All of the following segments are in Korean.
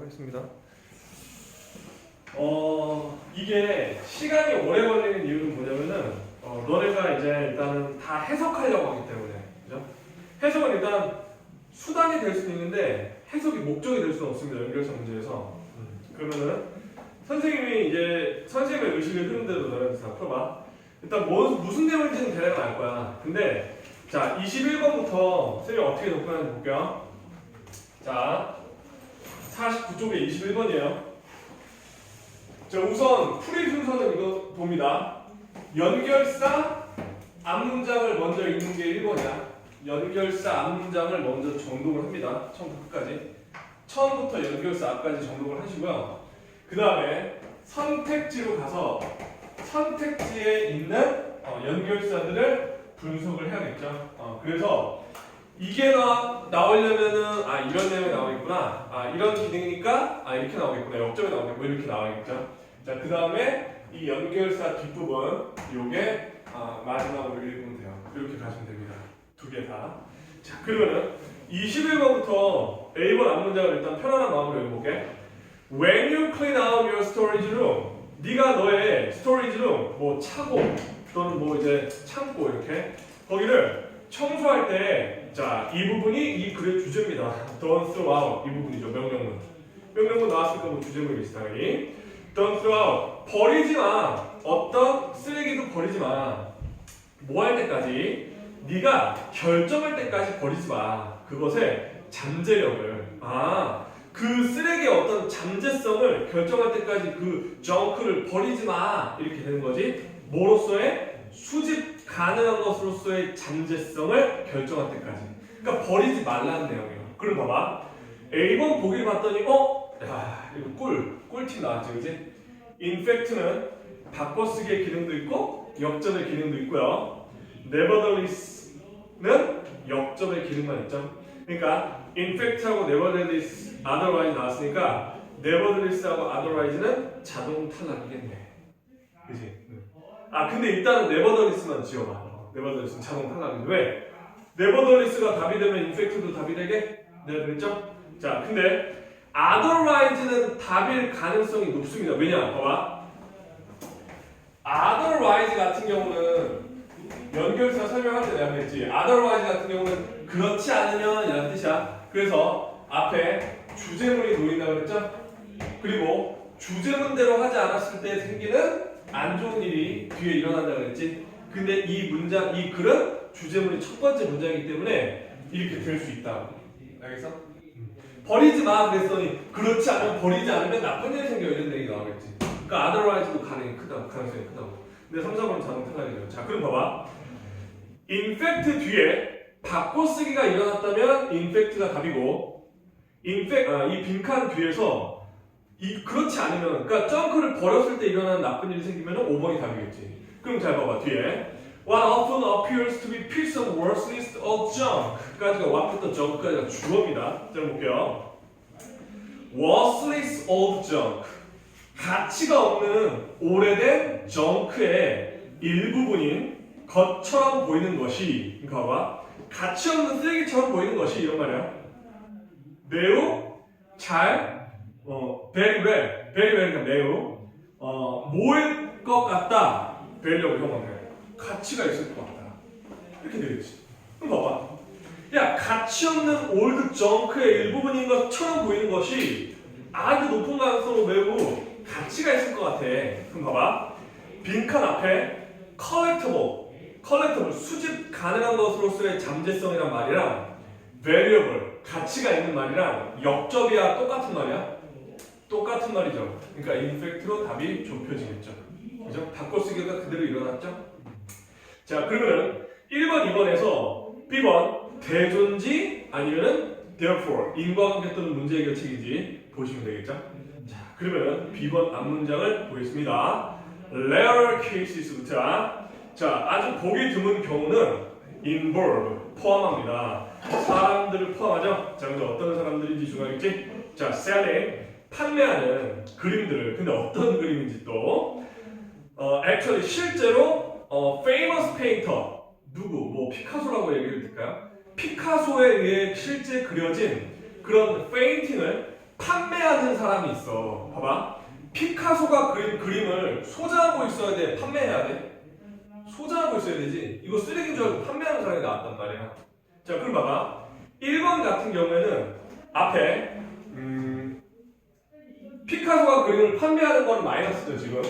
하겠습니다. 이게 시간이 오래 걸리는 이유는 뭐냐면은 너네가 이제 일단은 다 해석하려고 하기 때문에, 그죠? 해석은 일단 수단이 될 수는 있는데 해석이 목적이 될 수는 없습니다. 연결성 문제에서. 그러면은 선생님이 이제 선생님의 의식을 흐름대로 너네한테 다 풀어봐. 일단 무슨 내용인지는 대략 알 거야. 근데 자 21번부터 선생님이 어떻게 접근하는지 볼게요. 자 49쪽에 21번이에요. 자 우선 풀이 순서는 이거 봅니다. 연결사 앞문장을 먼저 읽는 게 1번이야. 연결사 앞문장을 먼저 정독을 합니다. 처음부터 끝까지. 처음부터 연결사 앞까지 정독을 하시고요. 그 다음에 선택지로 가서 선택지에 있는 연결사들을 분석을 해야겠죠. 그래서 이게 나오려면은 이런 내용이 나오겠구나. 이런 기능이니까 이렇게 나오겠구나. 역점이 나오겠구나. 이렇게 나와야겠죠. 자, 그 다음에 이 연결사 뒷부분 요게 마지막으로 읽으면 돼요. 이렇게 가시면 됩니다. 두 개 다. 자, 그러면은 21번부터 A번 앞문장을 일단 편안한 마음으로 읽어볼게. When you clean out your storage room, 네가 너의 storage room, 뭐 차고 또는 뭐 이제 창고 이렇게 거기를 청소할 때, 자, 이 부분이 이 글의 주제입니다. Don't throw out 이 부분이죠. 명령문. 명령문 나왔으니까 뭐 주제문이겠지 당연히. Don't throw out 버리지 마. 어떤 쓰레기도 버리지 마. 뭐 할 때까지? 네가 결정할 때까지 버리지 마. 그것의 잠재력을. 그 쓰레기의 어떤 잠재성을 결정할 때까지 그 정크를 버리지 마. 이렇게 되는 거지. 뭐로서의 수집 가능한 것으로서의 잠재성을 결정할 때까지. 그러니까 버리지 말라는 내용이에요. 그럼 봐봐. A번 보기를 봤더니 이거 꿀팁 나왔지, 그지? infact는 바꿔쓰기의 기능도 있고 역전의 기능도 있고요. nevertheless는 역전의 기능만 있죠. 그러니까 infact하고 nevertheless, otherwise 나왔으니까 nevertheless하고 otherwise는 자동 탈락이겠네. 그지? 근데 일단은 nevertheless만 지워봐. nevertheless는 자동 탈락인데 왜? nevertheless가 답이 되면 infact도 답이 되게? 내가 그랬죠? 자, 근데 otherwise는 답일 가능성이 높습니다. 왜냐? 봐봐. otherwise 같은 경우는 연결사 설명할 때 내가 그랬지. otherwise 같은 경우는 그렇지 않으면 이라는 뜻이야. 그래서 앞에 주제문이 놓인다고 그랬죠? 그리고 주제문대로 하지 않았을 때 생기는 안 좋은 일이 뒤에 일어난다고 그랬지? 근데 이 문장, 이 글은 주제문이 첫 번째 문장이기 때문에 이렇게 될 수 있다. 알겠어? 버리지 마 그랬더니 그렇지 않으면 버리지 않으면 나쁜 일이 생겨 이런 얘기 나오겠지. 그러니까 otherwise도 가능성이 크다고. 근데 3, 4번은 자동 탈락이죠. 자, 그럼 봐봐. infact 뒤에 바꿔쓰기가 일어났다면 infact가 답이고 이 빈칸 뒤에서 그렇지 않으면, 그러니까 점크를 버렸을 때 일어나는 나쁜 일이 생기면 5번이 답이겠지. 그럼 잘 봐봐 뒤에 What often appears to be piece of worthless old junk 까지가 what부터 junk까지가 주어입니다. 자, 볼게요. worthless old junk 가치가 없는 오래된 junk의 일부분인 것처럼 보이는 것이, 그러니까 봐봐. 가치 없는 쓰레기처럼 보이는 것이 이런 말이야. 매우 잘 very well 그러니까 매우 모일 것 같다. value하고 형용해. 가치가 있을 것 같다. 이렇게 되겠지. 그럼 봐봐. 야, 가치 없는 old junk의 일부분인 것처럼 보이는 것이 아주 높은 가능성으로 매우 가치가 있을 것 같아. 그럼 봐봐. 빈칸 앞에 collectible 수집 가능한 것으로서의 잠재성이란 말이랑 variable 가치가 있는 말이랑 역접이야 똑같은 말이야? 똑같은 말이죠. 그러니까 infact로 답이 좁혀지겠죠. 그죠? 바꿔쓰기가 그대로 일어났죠? 자, 그러면은 1번, 2번에서 B번 대존지 아니면은 therefore 인과관계 또는 문제 해결책인지 보시면 되겠죠? 자, 그러면은 B번 앞문장을 보겠습니다. rare cases부터. 자, 아주 보기 드문 경우는 involve 포함합니다. 사람들을 포함하죠. 자, 근데 어떤 사람들인지 중요하겠지? 자, selling 판매하는 그림들을, 근데 어떤 그림인지 또 actually 실제로 famous painter 누구 뭐 피카소라고 얘기를 드릴까요? 피카소에 의해 실제 그려진 그런 페인팅을 판매하는 판매하는 사람이 있어. 봐봐. 피카소가 그린 그림을 소장하고 있어야 돼? 판매해야 돼? 소장하고 있어야 되지. 이거 쓰레기인 줄 알고 판매하는 사람이 나왔단 말이야. 자, 그럼 봐봐. 1번 같은 경우에는 앞에 피카소가 그림을 판매하는 건 마이너스죠, 지금.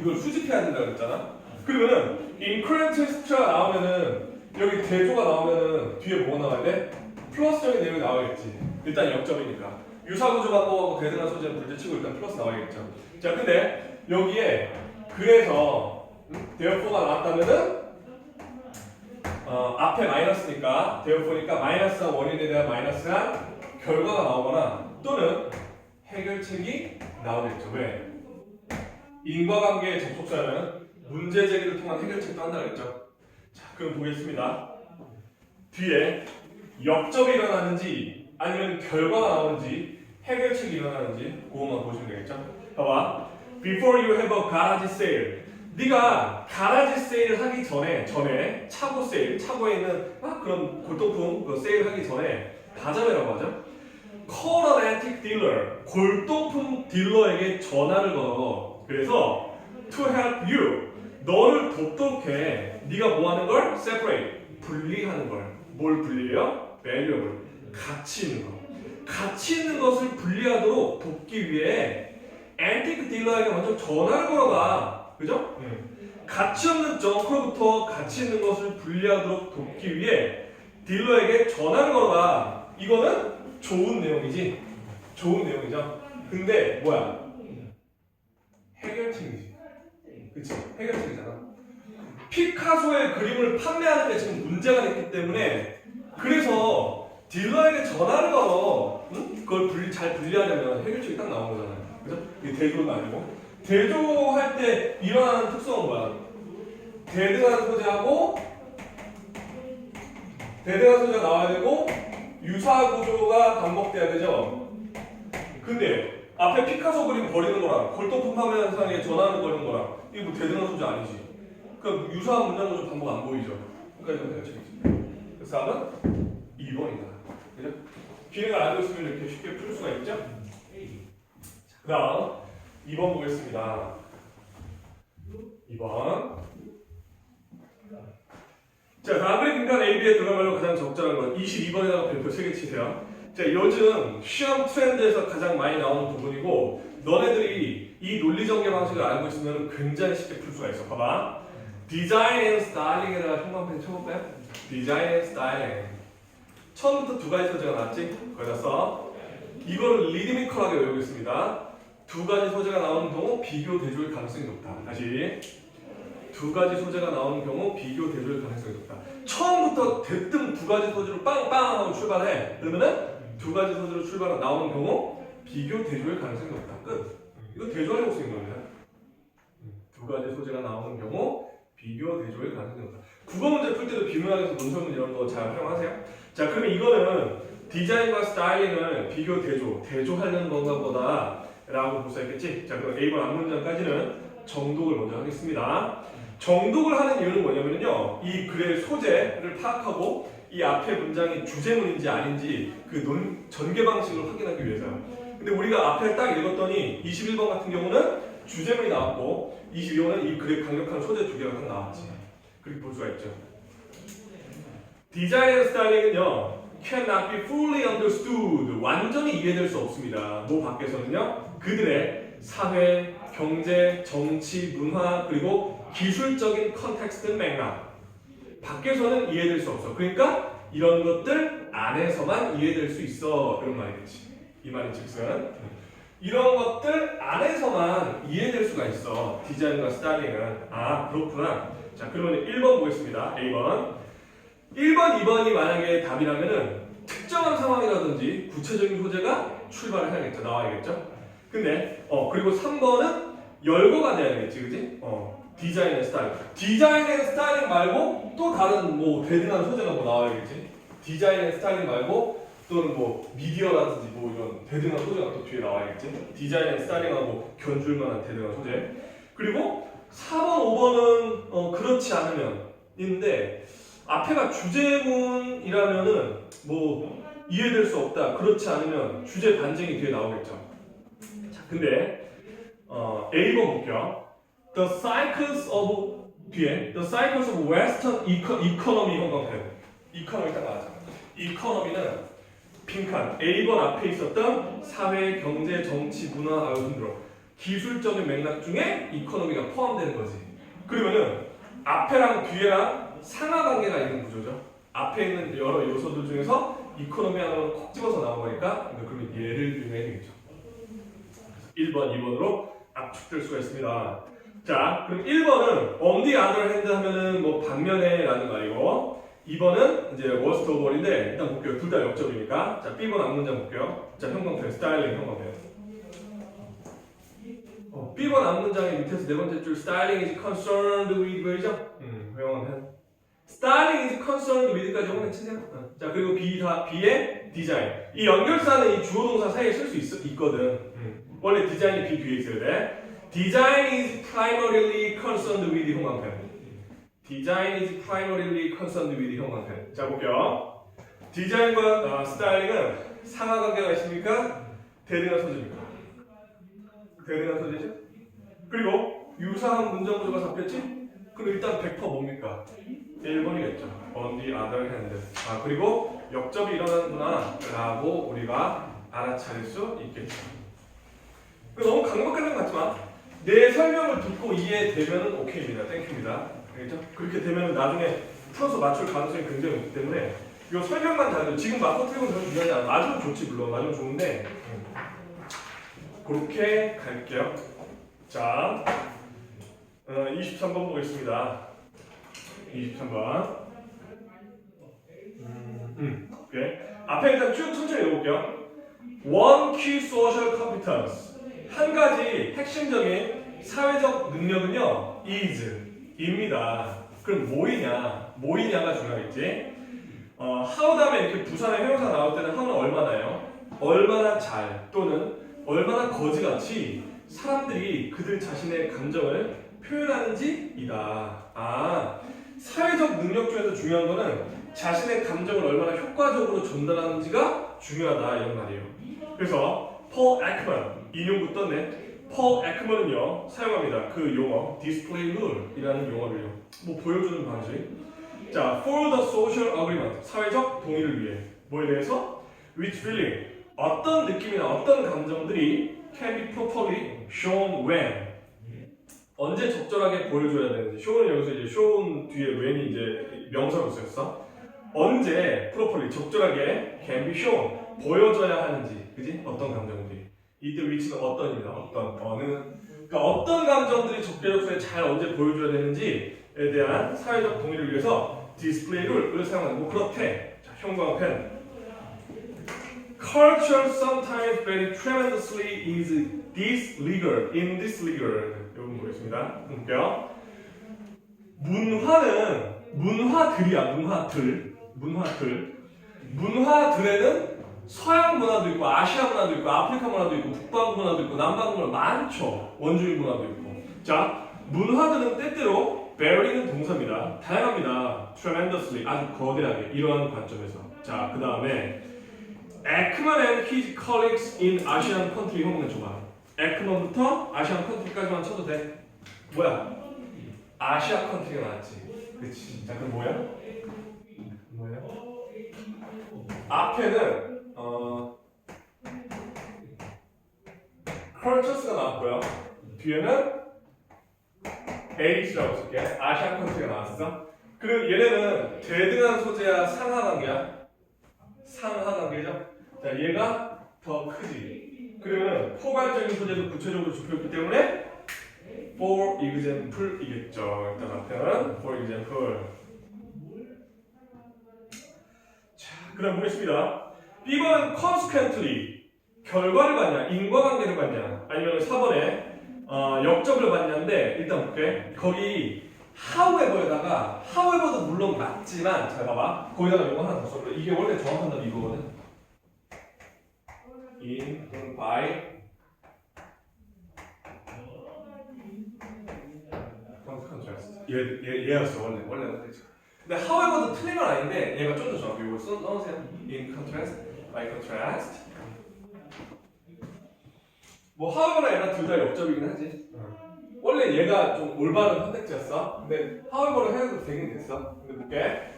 이걸 수집해야 된다고 그랬잖아. 그러면은 인크리멘트가 나오면은 여기 대조가 나오면은 뒤에 뭐가 나와야 돼? 플러스적인 내용이 나와야겠지. 일단 역점이니까. 유사구조 방법하고 대등한 소재는 둘째치고 일단 플러스 나와야겠죠. 자, 근데 여기에 그래서 therefore 나왔다면은 앞에 마이너스니까 therefore 마이너스한 원인에 대한 마이너스한 결과가 나오거나 또는 해결책이 나오겠죠. 왜? 인과관계의 접속사는 문제 제기를 통한 해결책도 한다고 했죠. 자, 그럼 보겠습니다. 뒤에 역점이 일어나는지 아니면 결과가 나오는지 해결책이 일어나는지 그것만 보시면 되겠죠. 봐봐. Before you have a garage sale. 네가 가라지 세일 하기 전에 차고 세일, 차고에 있는 그런 골동품 그 세일 하기 전에 다자매라고 하죠. Call an antique dealer. 골동품 딜러에게 전화를 걸어. 그래서 to help you. 너를 돕도록 해. 네가 뭐 하는 걸? Separate. 분리하는 걸. 뭘 분리해요? valuable. 가치 있는 거. 가치 있는 것을 분리하도록 돕기 위해 antique dealer에게 먼저 전화를 걸어봐. 그죠? 가치 없는 정크로부터 가치 있는 것을 분리하도록 돕기 위해 딜러에게 전화를 걸어봐. 이거는 좋은 내용이지. 좋은 내용이죠. 근데 뭐야? 해결책이지. 그치? 해결책이잖아. 피카소의 그림을 판매하는 게 지금 문제가 됐기 때문에 그래서 딜러에게 전화를 걸어. 그걸 잘 분리하려면 해결책이 딱 나온 거잖아요. 그죠? 이게 대조는 아니고. 대조할 때 일어나는 특성은 뭐야? 대등한 소재하고 대등한 소재가 나와야 되고 유사 구조가 반복돼야 되죠. 근데 앞에 피카소 그림 버리는 거랑 골동품 판매하는 사람에게 전화하는 거는 거랑 이게 뭐 대등한 소재 아니지. 그러니까 유사한 문장 구조 반복 안 보이죠. 그러니까 이건 해결책이지. 그래서 답은 2번이다. 그죠? 기능을 알고 있으면 이렇게 쉽게 풀 수가 있죠. 그 다음 2번 보겠습니다. 2번. 자, 다음에 인간 AB에 들어가면 가장 적절한 건 22번에다가 별표 3개 치세요. 자, 요즘 시험 트렌드에서 가장 많이 나오는 부분이고 너네들이 이 논리 전개 방식을 알고 있으면 굉장히 쉽게 풀 수가 있어. 봐봐. 디자인 앤 스타일링에다가 형광펜 쳐볼까요? 디자인 앤 스타일링. 처음부터 두 가지 소재가 나왔지? 거기다 써. 이거를 리드미컬하게 외우고 있습니다. 두 가지 소재가 나오는 경우 비교 대조일 가능성이 높다. 다시. 두 가지 소재가 나오는 경우 비교 대조일 가능성이 높다. 처음부터 대뜸 두 가지 소재로 빵빵 하고 출발해. 그러면은 두 가지 소재로 출발 나오는 경우 비교 대조일 가능성이 높다. 끝. 이거 대조하려고 쓰인 겁니다. 두 가지 소재가 나오는 경우 비교 대조일 가능성이 높다. 국어 문제 풀 때도 비문학에서 논설문 이런 거 잘 활용하세요. 자, 그러면 이거는 디자인과 스타일링을 비교 대조하려는 건가 보다 라고 볼 수 있겠지. 자, 그럼 A번 앞문장까지는 정독을 먼저 하겠습니다. 정독을 하는 이유는 뭐냐면요, 이 글의 소재를 파악하고 이 앞에 문장이 주제문인지 아닌지 그 전개 방식을 확인하기 위해서요. 근데 우리가 앞에 딱 읽었더니 21번 같은 경우는 주제문이 나왔고 22번은 이 글의 강력한 소재 두 개가 딱 나왔지. 그렇게 볼 수가 있죠. 디자인 앤 스타일링은요, cannot be fully understood. 완전히 이해될 수 없습니다. 뭐 밖에서는요, 그들의 사회, 경제, 정치, 문화, 그리고 기술적인 컨텍스트 맥락. 밖에서는 이해될 수 없어. 그러니까 이런 것들 안에서만 이해될 수 있어. 이런 말이겠지. 이 말인 즉슨 이런 것들 안에서만 이해될 수가 있어. 디자인과 스타일링은. 아, 그렇구나. 자, 그러면 1번 보겠습니다. A번. 1번, 2번이 만약에 답이라면은 특정한 상황이라든지 구체적인 소재가 출발을 해야겠죠. 나와야겠죠. 근데 그리고 3번은 열거가 돼야 되겠지. 그지? 디자인 앤 스타일링. 디자인 앤 스타일링 말고 또 다른 뭐 대등한 소재가 뭐 나와야겠지. 디자인 앤 스타일링 말고 또는 뭐 미디어라든지 뭐 이런 대등한 소재가 또 뒤에 나와야겠지. 디자인 앤 스타일링하고 견줄 만한 대등한 소재. 그리고 4번, 5번은 그렇지 않으면 인데 앞에가 주제문이라면은 뭐 이해될 수 없다. 그렇지 않으면 주제 반증이 뒤에 나오겠죠. 근데 A번 볼게요. The cycles of 뒤에 The cycles of Western economy 형광펜. economy 딱 나왔잖아. economy는 빈칸 A번 앞에 있었던 사회, 경제, 정치, 문화, 등으로 기술적인 맥락 중에 economy가 포함되는 거지. 그러면은 앞에랑 뒤에랑 상하관계가 있는 구조죠. 앞에 있는 여러 요소들 중에서 economy 하나로 콕 집어서 나온 거니까 그러면 얘를 이용해야 되겠죠. 1번, 2번으로 압축될 수가 있습니다. 자, 그럼 1번은 on the other hand 하면은 뭐 반면에 라는 말이고 2번은 이제 worst of all인데 일단 볼게요. 둘 다 역접이니까. 자, B번 앞문장 볼게요. 자, 형광펜, 스타일링 형광펜. B번 앞문장의 밑에서 네 번째 줄 styling is concerned with 뭐죠? 형광펜. styling is concerned with까지 형광펜 치세요. 자, 그리고 B의 디자인. 이 연결사는 이 주어 동사 사이에 쓸 수 있거든. 원래 디자인이 B 뒤에 있어야 돼. Design is primarily concerned with 형광펜. Design is primarily concerned with 형광펜. 자, 볼게요. 디자인과 스타일링은 상하관계가 있습니까? 대등한 소재입니까? 대등한 소재죠? 그리고 유사한 문장 구조가 잡혔지? 그럼 일단 100% 뭡니까? 1번이겠죠. On the other hand. 그리고 역접이 일어나는구나 라고 우리가 알아차릴 수 있겠죠. 너무 강박하는 것 같지만 내 설명을 듣고 이해되면 오케이입니다. 땡큐입니다. 알겠죠? 그렇게 되면 나중에 풀어서 맞출 가능성이 굉장히 높기 때문에 이 설명만 잘해도 지금 마커 트릭은 별로 중요하지 않아. 맞으면 좋지 물론. 맞으면 좋은데 그렇게 갈게요. 자, 23번 보겠습니다. 23번. 오케이. 앞에 일단 쭉 천천히 읽어볼게요. One key social competence. 한 가지 핵심적인 사회적 능력은요, 입니다. 그럼 뭐이냐가 중요하겠지. how 다음에 이렇게 부산의 형용사 나올 때는 how는 얼마나요? 얼마나 잘 또는 얼마나 거지같이 사람들이 그들 자신의 감정을 표현하는지이다. 사회적 능력 중에서 중요한 거는 자신의 감정을 얼마나 효과적으로 전달하는지가 중요하다 이런 말이에요. 그래서 Paul Ekman 인용구 떴네. Paul Ekman은요 사용합니다. 그 용어 display rule이라는 용어를요. 뭐 보여주는 방식. 자, for the social agreement 사회적 동의를 위해 뭐에 대해서? Which feeling 어떤 느낌이나 어떤 감정들이 can be properly shown when 언제 적절하게 보여줘야 되는지. show는 여기서 이제 shown 뒤에 when이 이제 명사로 쓰였어. 언제 properly 적절하게 can be shown 보여줘야 하는지, 그지? 어떤 감정들이. 이때 which는 어떤입니다. 어느. 그러니까 어떤 감정들이 적재적소에 잘 언제 보여줘야 되는지에 대한 사회적 동의를 위해서 display rule을 사용하는. 뭐 그렇대. 자, 형광펜. Culture sometimes vary tremendously in this regard. 여러분 보겠습니다. 볼게요. 문화들에는 서양 문화도 있고 아시아 문화도 있고 아프리카 문화도 있고 북방 문화도 있고 남방 문화 많죠. 원주민 문화도 있고. 자, 문화들은 때때로 vary는 동사입니다. 다양합니다. tremendously 아주 거대하게 이러한 관점에서. 자, 그 다음에 Ekman and his colleagues in Asian country 형은 줘봐. 에크먼부터 아시안 컨트리까지만 쳐도 돼. 뭐야? 아시아 컨트리가 나왔지. 그치. 자, 그럼 뭐야? 앞에는 cultures가 나왔고요. 뒤에는 H라고 쓸게. 아시아 컨트리가 나왔어. 그리고 얘네는 대등한 소재야, 상하관계야? 상하관계죠? 자, 얘가 더 크지. 그러면 포괄적인 소재도 구체적으로 좁혀있기 때문에 for example이겠죠. 일단 앞에는 for example. 자, 그다음 보겠습니다. B번은 consequently 결과를 받냐, 인과관계를 받냐, 아니면 4번에 역접을 받냐인데 일단 볼게. 거기 however에다가 however도 물론 맞지만 잘 봐봐. 거기다가 이거 하나 더 써볼래. 이게 원래 정확한 답이 이거거든. in, by, contrast. 얘였어 원래. 근데 however도 틀린 건 아닌데 얘가 좀 더 정확해. 이거 넣으세요. in contrast, by contrast. 뭐 however나 얘랑 둘 다 역접이긴 하지. 원래 얘가 좀 올바른 선택지였어. 근데 however를 해도 되긴 됐어. 근데 볼게.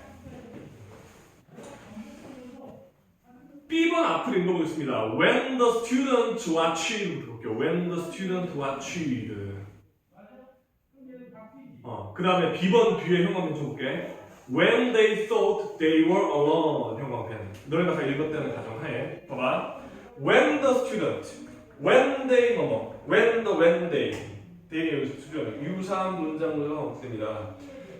B번 앞을 읽어보겠습니다. When the student watched 볼게요. When the student watched. 그 다음에 B번 뒤에 형광펜 쳐볼게. When they thought they were alone. 형광펜. 너네가 다 읽었다는 가정하에. 봐봐. When the student. When they when they. 대의 여기서 수정. 유사한 문장 구조가 반복됩니다.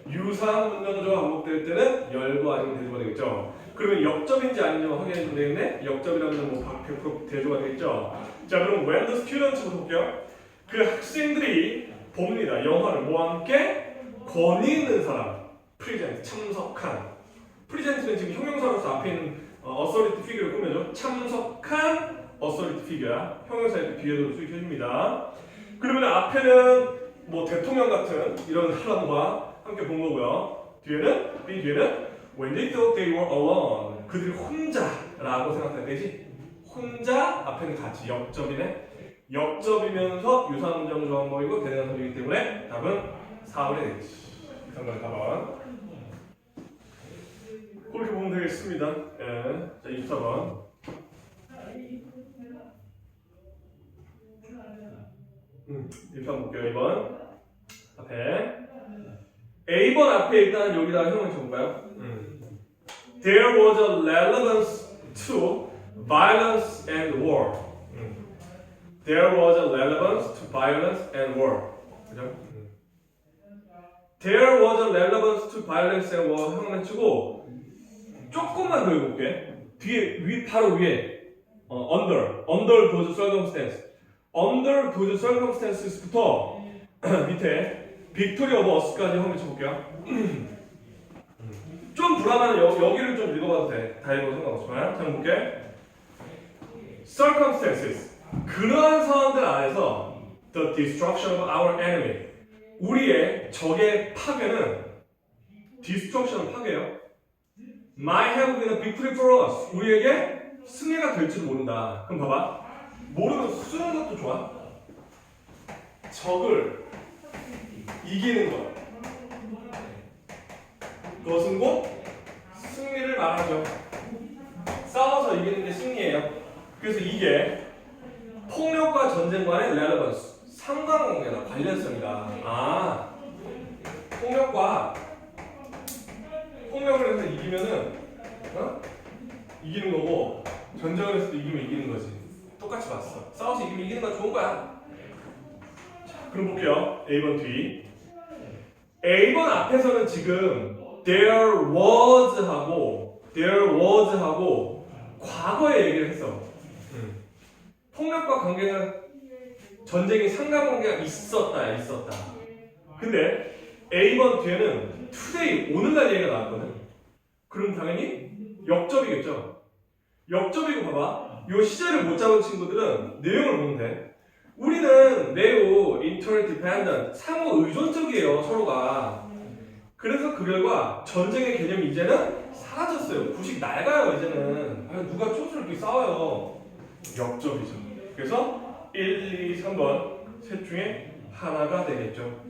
유사한 문장 구조가 반복될 때는 열고 아니면 대조가 되겠죠. 그러면 역접인지 아닌지 확인해 주면 되겠네. 역접이라면 뭐 100% 대조가 되겠죠. 자, 그럼 when the students부터 볼게요. 그 학생들이 봅니다. 영화를 뭐와 함께 권위 있는 사람. present 참석한. present는 지금 형용사로서 앞에 있는 authority figure를 꾸며줘. 참석한 authority figure야. 형용사에 비교도 수익해줍니다. 그러면 앞에는 뭐 대통령 같은 이런 사람과 함께 본 거고요. 뒤에는 when they thought they were alone. 그들이 혼자라고 생각할 때지. 혼자 앞에는 같이 역접이네. 역접이면서 유사한 문장 조합 모이고 대대장소이기 때문에 답은 4번이 되겠지. 3번의 4번. 그렇게 보면 되겠습니다. 예. 자, 24번. 이렇게 한번 볼게요. 2번 앞에 A번 앞에 일단 여기다가 형을 줘볼까요? There was a relevance to violence and war. There was a relevance to violence and war. 그죠? There was a relevance to violence and war 형만 치고 조금만 더 읽어볼게. 뒤에 바로 위에 under those circumstances. Under those circumstances부터 밑에 Victory of Us까지 한번 쳐볼게요. 좀 불안한 여기를 좀 읽어봐도 돼. 다 읽어도 상관없지만 잘 볼게. Circumstances 그러한 상황들 안에서 the destruction of our enemy 우리의 적의 파괴는 destruction 파괴요. might have been a victory for us 우리에게 승리가 될지도 모른다. 그럼 봐봐. 모르면 쓰는 것도 좋아. 적을 이기는 것. 그것은 곧 승리를 말하죠. 싸워서 이기는 게 승리예요. 그래서 이게 폭력과 전쟁과의 relevance, 상관관계다, 관련성이다. 폭력을 해서 이기면은 이기는 거고 전쟁을 해서 이기면 이기는 거지. 똑같이 봤어. 싸워서 이기면 이기는 건 좋은 거야. 자, 그럼 볼게요. A번 뒤. A번 앞에서는 지금 there was 하고 과거의 얘기를 했어. 폭력과 관계가 전쟁이 상관관계가 있었다. 근데 A번 뒤에는 today 오늘날 얘기가 나왔거든. 그럼 당연히 역접이겠죠. 역접이고 봐봐. 이 시제를 못 잡은 친구들은 내용을 보면 돼. 우리는 매우 interdependent, 상호 의존적이에요, 서로가. 그래서 그 결과 전쟁의 개념이 이제는 사라졌어요. 부식 낡아요, 이제는. 누가 촌스럽게 싸워요. 역접이죠. 그래서 1, 2, 3번 셋 중에 하나가 되겠죠.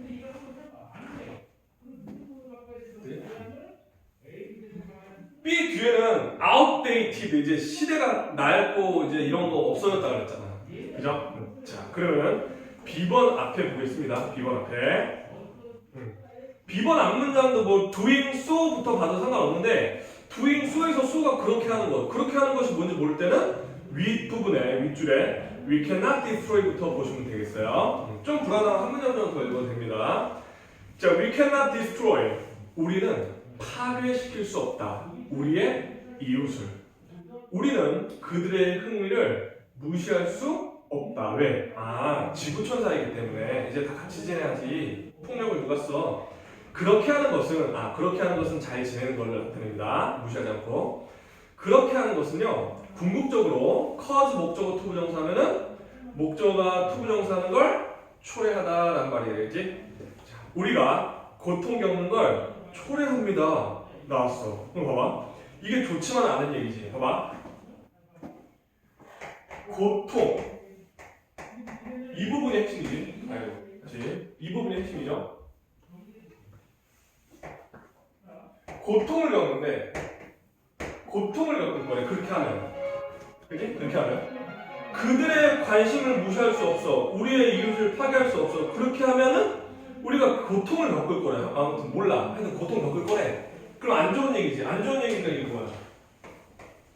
B 뒤에는 outdated 이제 시대가 낡고 이제 이런 거 없어졌다 그랬잖아. 그죠? 자, 그러면 B번 앞에 보겠습니다. B번 앞에. B번 앞 문장도 뭐 doing so부터 봐도 상관없는데 doing so에서 so가 그렇게 하는 것이 뭔지 모를 때는 윗부분에 윗줄에 we cannot destroy부터 보시면 되겠어요. 좀 불안한 한 문장 정도 더 읽어도 됩니다. 자, we cannot destroy 우리는 파괴시킬 수 없다. 우리의 이웃을. 우리는 그들의 흥미를 무시할 수 없다. 왜? 지구촌사이기 때문에 이제 다 같이 지내야지. 폭력을 누가 써? 그렇게 하는 것은 잘 지내는 걸로 나타냅니다. 무시하지 않고. 그렇게 하는 것은요. 궁극적으로 cause 목적어 투부정사면은 목적어가 투부정사하는 걸 초래하다라는 말이 되겠지. 자, 우리가 고통 겪는 걸 초래합니다. 나왔어. 그럼 봐봐. 이게 좋지만 않은 얘기지. 봐봐. 고통. 이 부분이 핵심이지. 아이고, 다시. 이 부분이 핵심이죠. 고통을 겪는데, 고통을 겪을 거래. 그렇게 하면. 그지? 그렇게 하면. 그들의 관심을 무시할 수 없어. 우리의 이웃을 파괴할 수 없어. 그렇게 하면은 우리가 고통을 겪을 거래요. 아무튼 몰라. 하여튼 고통 겪을 거래. 그럼 안 좋은 얘기지. 안 좋은 얘기니까 이게 뭐야?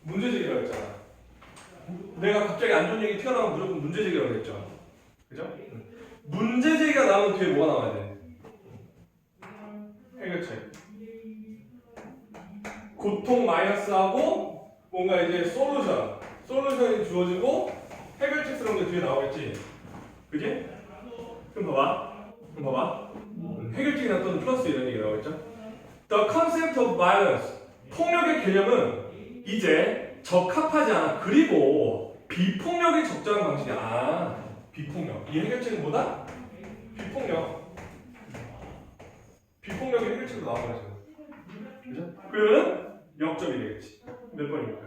문제제기라고 했잖아. 내가 갑자기 안 좋은 얘기 튀어나오면 무조건 문제제기라고 했죠. 그죠? 문제제기가 나오면 뒤에 뭐가 나와야 돼? 해결책. 고통 마이너스하고 뭔가 이제 솔루션이 주어지고 해결책스러운 게 뒤에 나오겠지. 그지? 그럼 봐봐. 해결책이 나타나는 플러스 이런 얘기 나오겠죠? The concept of violence. 폭력의 개념은 이제 적합하지 않아. 그리고 비폭력이 적절한 방식이야. 비폭력. 이 해결책은 뭐다? 비폭력이 해결책으로 나와버려서. 그죠? 그러면 역점이 되겠지. 몇 번입니까?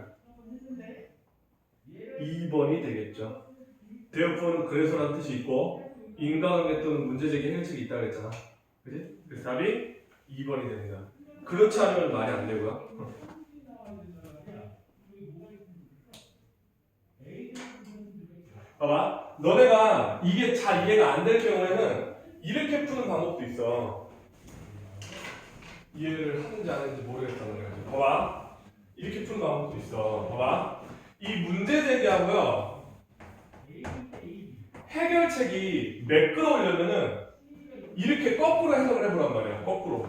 2번이 되겠죠. 대어포는 그래서라는 뜻이 있고 인과관계 또는 문제제기 해결책이 있다고 했잖아. 그지? 그래서 답이 2번이 됩니다. 그렇지 않으면 말이 안 되고요. 봐봐. 너네가 이게 잘 이해가 안 될 경우에는 이렇게 푸는 방법도 있어. 이해를 하는지 안 하는지 모르겠다는 거지. 봐봐. 이렇게 푸는 방법도 있어. 봐봐. 이 문제 제기하고요. 해결책이 매끄러우려면은 이렇게 거꾸로 해석을 해보란 말이야. 거꾸로.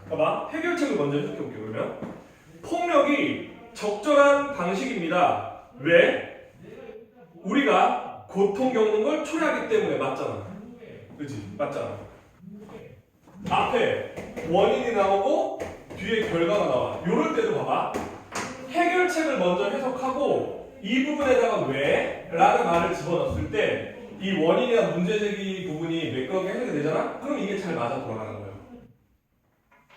봐봐. 해결책을 먼저 해석해볼게요. 그러면 폭력이 적절한 방식입니다. 왜? 우리가 고통 겪는 걸 초래하기 때문에. 맞잖아. 그치? 맞잖아. 앞에 원인이 나오고 뒤에 결과가 나와. 요럴 때도 봐봐. 해결책을 먼저 해석하고 이 부분에다가 왜? 라는 말을 집어넣었을 때 이 원인이나 문제제기 부분이 매끄럽게 해석이 되잖아? 그럼 이게 잘 맞아 돌아가는 거예요.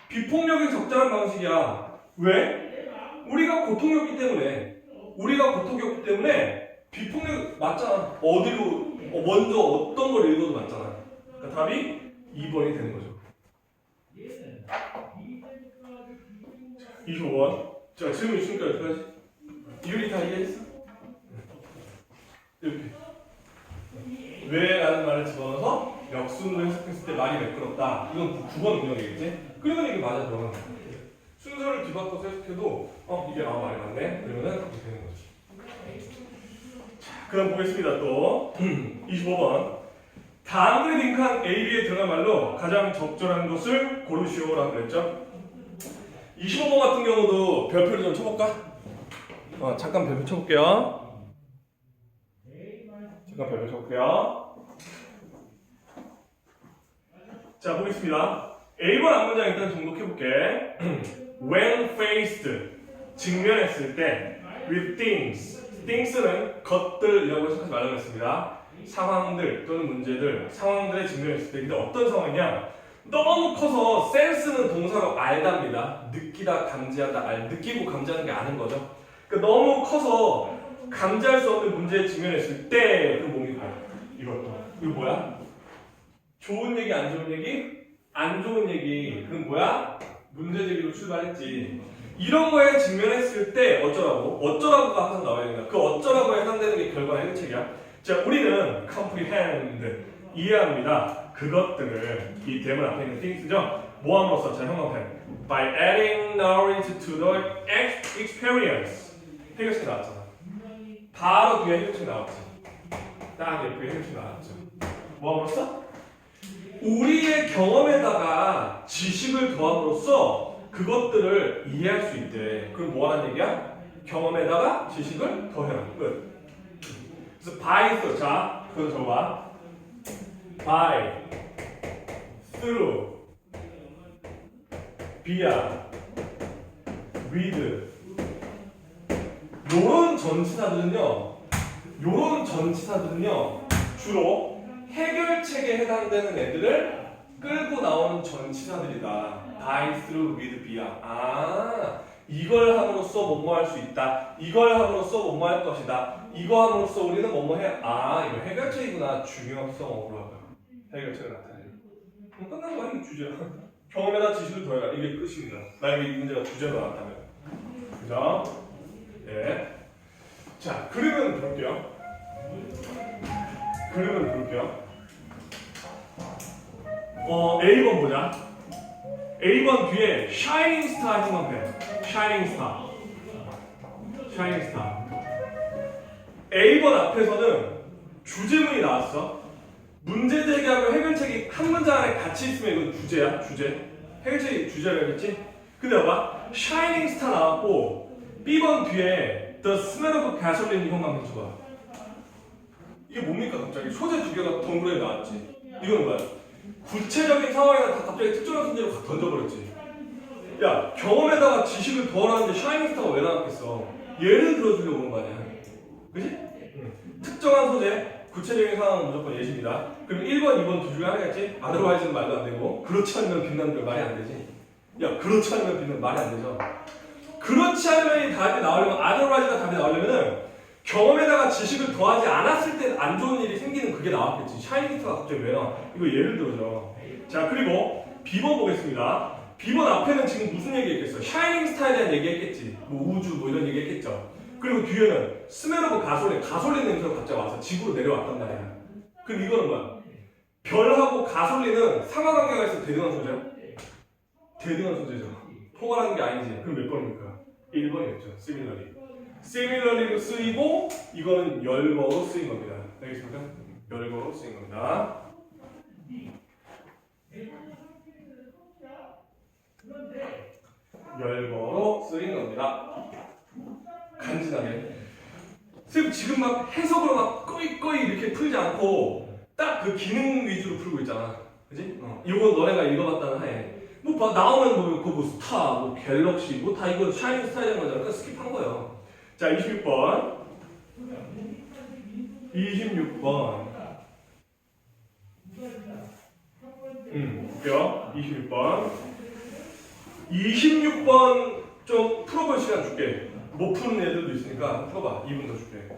비폭력이 적절한 방식이야. 왜? 우리가 고통 겪기 때문에 비폭력 맞잖아. 어디로 먼저 어떤 걸 읽어도 맞잖아. 그러니까 답이 2번이 되는 거죠. 25번. 자, 질문 있으니까 여기까지. 이율이 다 이해했어? 이렇게. 왜? 라는 말을 집어넣어서 역순으로 해석했을 때 말이 매끄럽다. 이건 9번 능력이겠지? 그러면 이게 맞아 들어가는 거야. 순서를 뒤바꿔서 해석해도 이게 말이 맞네? 그러면은 그렇게 되는 거지. 자, 그럼 보겠습니다. 또 25번. 다음 글에 링크한 A, B에 들어간 말로 가장 적절한 것을 고르시오라고 그랬죠? 25번 같은 경우도 별표를 좀 쳐볼까? 잠깐 별표 쳐볼게요. 자, 보겠습니다. A번 앞문장 일단 정독해볼게. When faced, 직면했을 때 with things는 것들이라고 해석하지 말라고 했습니다. 상황들 또는 문제들, 상황들에 직면했을 때 근데 어떤 상황이냐? 너무 커서 센스는 동사로 알답니다. 느끼다, 감지하다, 느끼고 감지하는 게 아는 거죠. 그러니까 너무 커서 감지할 수 없는 문제에 직면했을 때 그럼 뭡니까? 이거 뭐야? 좋은 얘기, 안 좋은 얘기? 안 좋은 얘기. 그럼 뭐야? 문제제기로 출발했지. 이런 거에 직면했을 때 어쩌라고가 항상 나와야 된다. 그 어쩌라고에 해당되는 게 결과 해결책이야. 자, 우리는 comprehend, 이해합니다. 그것들을 이 대문 앞에 있는 things죠. 모함으로써 자, 형광펜. By adding knowledge to the experience. 해결책 나왔잖아. 바로 뒤에 해결책 나왔지. 딱 옆에 해결책 나왔죠. 모함으로써 우리의 경험에다가 지식을 더함으로써 그것들을 이해할 수 있대. 그럼 뭐하는 얘기야? 경험에다가 지식을 더해라. 끝. 그래서 by, 자, 그거 적어봐. by, through, via, with. 요런 전치사들은요 주로 해결책에 해당되는 애들을 끌고 나오는 전치사들이다. by, through, with, via. 이걸 함으로써 뭐뭐 할 수 있다. 이걸 함으로써 뭐뭐 할 것이다. 이거 함으로써 우리는 뭐뭐 해. 아, 이거 해결책이구나. 중요성으로 하고요. 해결책을 나타내요. 그럼 끝난 거야, 이 주제야. 경험에다 지식을 더해라. 이게 끝입니다. 만약에 이 문제가 주제로 나왔다면. 그죠? 예. 자, 그림은 볼게요. 그림은 볼게요. A번 보자. A번 뒤에 Shining Star 생각해. Shining Star. Shining Star. A번 앞에서는 주제문이 나왔어. 문제 제기하고 해결책이 한 문장 안에 같이 있으면 이건 주제야. 주제. 해결책이 주제라겠지? 근데 봐봐. Shining Star 나왔고 B번 뒤에 The smell of gasoline 이것만 해줘봐. 이게 뭡니까 갑자기? 소재 두 개가 동그랗게 나왔지. 이건 뭐야? 구체적인 상황에다 다 갑자기 특정한 문제로 확 던져버렸지. 야, 경험에다가 지식을 더하는데 샤이닝 스타가 왜 나왔겠어? 예를 들어주려고 그런 거 아니야. 그지? 특정한 소재, 구체적인 상황은 무조건 예시입니다. 그럼 1번, 2번 두 중에 하나겠지? otherwise는 말도 안 되고 그렇지 않으면 빛나는 걸 말이 안 되지. 야, 그렇지 않으면 빛나는 말이 안 되죠. 그렇지 않으면 이 답이 나오려면 otherwise가 답이 나오려면은 경험에다가 지식을 더하지 않았을 때 안 좋은 일이 생기는 그게 나왔겠지. 샤이닝 스타가 갑자기 왜 나와? 이거 예를 들어줘. 자, 그리고 B번 보겠습니다. B번 앞에는 지금 무슨 얘기 했겠어? 샤이닝 스타에 대한 얘기 했겠지. 뭐 우주 뭐 이런 얘기 했겠죠. 그리고 뒤에는 스멜 오브 가솔린 냄새가 갑자기 와서 지구로 내려왔단 말이야. 그럼 이거는 뭐야? 별하고 가솔린은 상하관계가 있어 대등한 소재야? 대등한 소재죠. 포괄하는 게 아니지. 그럼 몇 번입니까? 1번이었죠. similarly로 쓰이고 이거는 열거로 쓰인 겁니다. 알겠습니까? 열거로 쓰인 겁니다. 열거로 쓰인 겁니다. 간지나게. 선생님 지금 막 해석으로 막 꺼이 이렇게 풀지 않고 딱 그 기능 위주로 풀고 있잖아. 그지? 이건 너네가 읽어봤다는 하에 뭐 나오면 뭐 스타, 뭐 갤럭시, 뭐 다 이거 샤이닝 스타일인 거잖아. 그냥 스킵한 거예요. 자, 26번. 26번. 볼게요. 26번. 26번 좀 풀어볼 시간 줄게. 못 푸는 애들도 있으니까 풀어봐. 2분 더 줄게.